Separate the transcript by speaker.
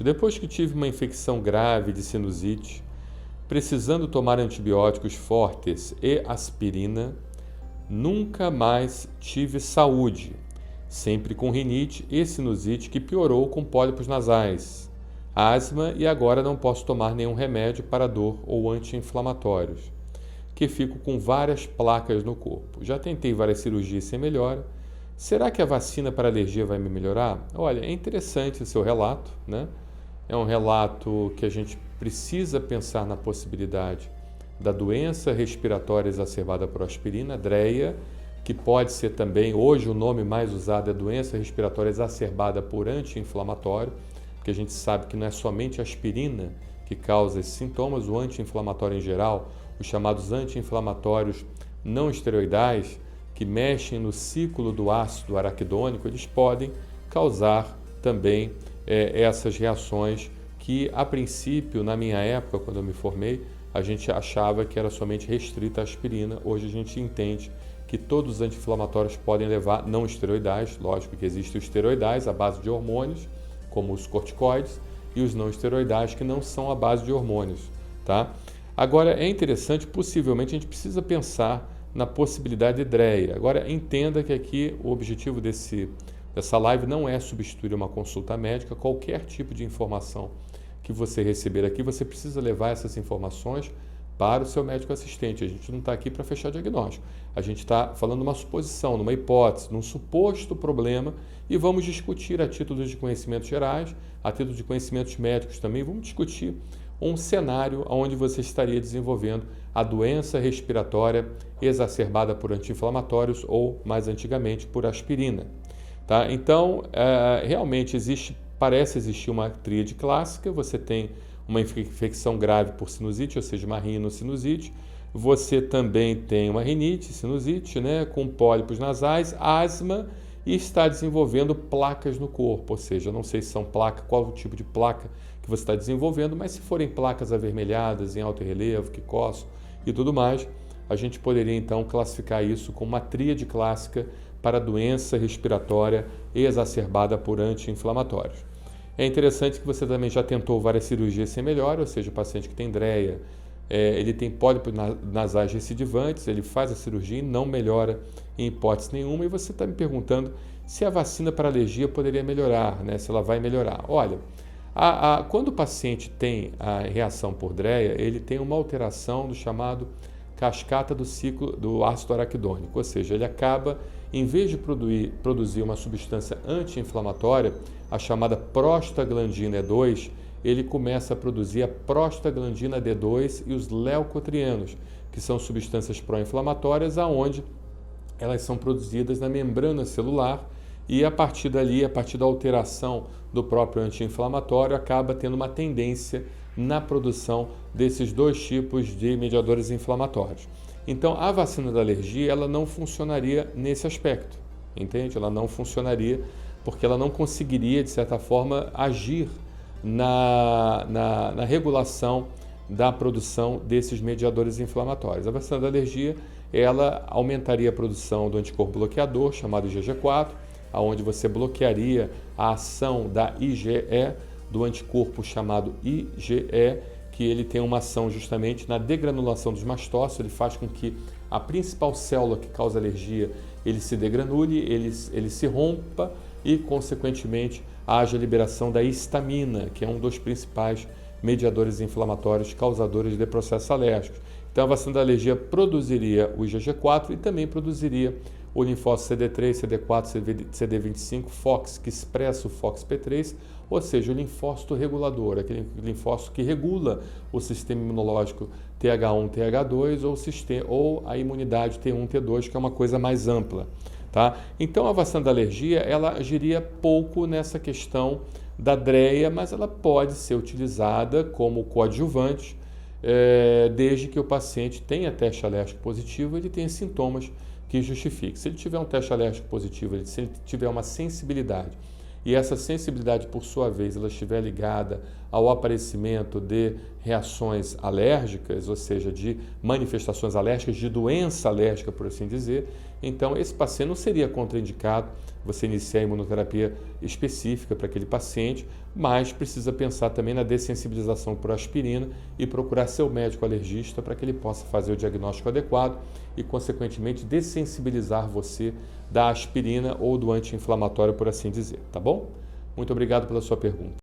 Speaker 1: Francisco, depois que tive uma infecção grave de sinusite, precisando tomar antibióticos fortes e aspirina, nunca mais tive saúde, sempre com rinite e sinusite que piorou com pólipos nasais, asma e agora não posso tomar nenhum remédio para dor ou anti-inflamatórios, que fico com várias placas no corpo. Já tentei várias cirurgias sem melhora. Será que a vacina para alergia vai me melhorar? Olha, é interessante o seu relato, né? É um relato que a gente precisa pensar na possibilidade da doença respiratória exacerbada por aspirina, DREA, que pode ser também, hoje o nome mais usado é doença respiratória exacerbada por anti-inflamatório, porque a gente sabe que não é somente a aspirina que causa esses sintomas, o anti-inflamatório em geral, os chamados anti-inflamatórios não esteroidais, que mexem no ciclo do ácido araquidônico, eles podem causar também essas reações que, a princípio, na minha época, quando eu me formei, a gente achava que era somente restrita à aspirina. Hoje a gente entende que todos os anti-inflamatórios podem levar não esteroidais, lógico que existem os esteroidais à base de hormônios, como os corticoides, e os não esteroidais que não são à base de hormônios, tá? Agora, é interessante, possivelmente a gente precisa pensar na possibilidade de DREA. Agora, entenda que aqui o objetivo dessa live não é substituir uma consulta médica. Qualquer tipo de informação que você receber aqui, você precisa levar essas informações para o seu médico assistente. A gente não está aqui para fechar diagnóstico. A gente está falando uma suposição, numa hipótese, num suposto problema e vamos discutir a título de conhecimentos gerais, a título de conhecimentos médicos também, vamos discutir um cenário onde você estaria desenvolvendo a doença respiratória exacerbada por anti-inflamatórios ou, mais antigamente, por aspirina. Tá? Então, realmente parece existir uma tríade clássica. Você tem uma infecção grave por sinusite, ou seja, uma rinocinusite. Você também tem uma rinite, sinusite, né, com pólipos nasais, asma e está desenvolvendo placas no corpo. Ou seja, não sei se são placas, qual o tipo de placa que você está desenvolvendo, mas se forem placas avermelhadas, em alto relevo, que coçam e tudo mais, a gente poderia então classificar isso como uma tríade clássica para doença respiratória exacerbada por anti-inflamatórios. É interessante que você também já tentou várias cirurgias sem melhora, ou seja, o paciente que tem DREA, ele tem pólipos nasais recidivantes, ele faz a cirurgia e não melhora em hipótese nenhuma, e você está me perguntando se a vacina para alergia poderia melhorar, né? Se ela vai melhorar. Olha, quando o paciente tem a reação por DREA, ele tem uma alteração do chamado cascata do ciclo do ácido araquidônico, ou seja, ele acaba, em vez de produzir uma substância anti-inflamatória, a chamada prostaglandina E2, ele começa a produzir a prostaglandina D2 e os leucotrienos, que são substâncias pró-inflamatórias, aonde elas são produzidas na membrana celular e a partir dali, a partir da alteração do próprio anti-inflamatório, acaba tendo uma tendência na produção desses dois tipos de mediadores inflamatórios. Então, a vacina da alergia, ela não funcionaria nesse aspecto, entende? Ela não funcionaria porque ela não conseguiria, de certa forma, agir na regulação da produção desses mediadores inflamatórios. A vacina da alergia, ela aumentaria a produção do anticorpo bloqueador, chamado IgG4, onde você bloquearia a ação da IgE, do anticorpo chamado IgE, que ele tem uma ação justamente na degranulação dos mastócitos. Ele faz com que a principal célula que causa alergia, ele se degranule, ele se rompa e, consequentemente, haja liberação da histamina, que é um dos principais mediadores inflamatórios causadores de processos alérgicos. Então, a vacina da alergia produziria o IgG4 e também produziria o linfócito CD3, CD4, CD25, FOX, que expressa o FOXP3, ou seja, o linfócito regulador, aquele linfócito que regula o sistema imunológico TH1, TH2 ou a imunidade T1, T2, que é uma coisa mais ampla. Tá? Então, a vacina da alergia, ela agiria pouco nessa questão da DREA, mas ela pode ser utilizada como coadjuvante, desde que o paciente tenha teste alérgico positivo, ele tenha sintomas que justifique. Se ele tiver um teste alérgico positivo, se ele tiver uma sensibilidade, e essa sensibilidade, por sua vez, ela estiver ligada ao aparecimento de reações alérgicas, ou seja, de manifestações alérgicas, de doença alérgica, por assim dizer, Então, esse paciente não seria contraindicado você iniciar a imunoterapia específica para aquele paciente, mas precisa pensar também na dessensibilização por aspirina e procurar seu médico alergista para que ele possa fazer o diagnóstico adequado e, consequentemente, dessensibilizar você da aspirina ou do anti-inflamatório, por assim dizer, tá bom? Muito obrigado pela sua pergunta.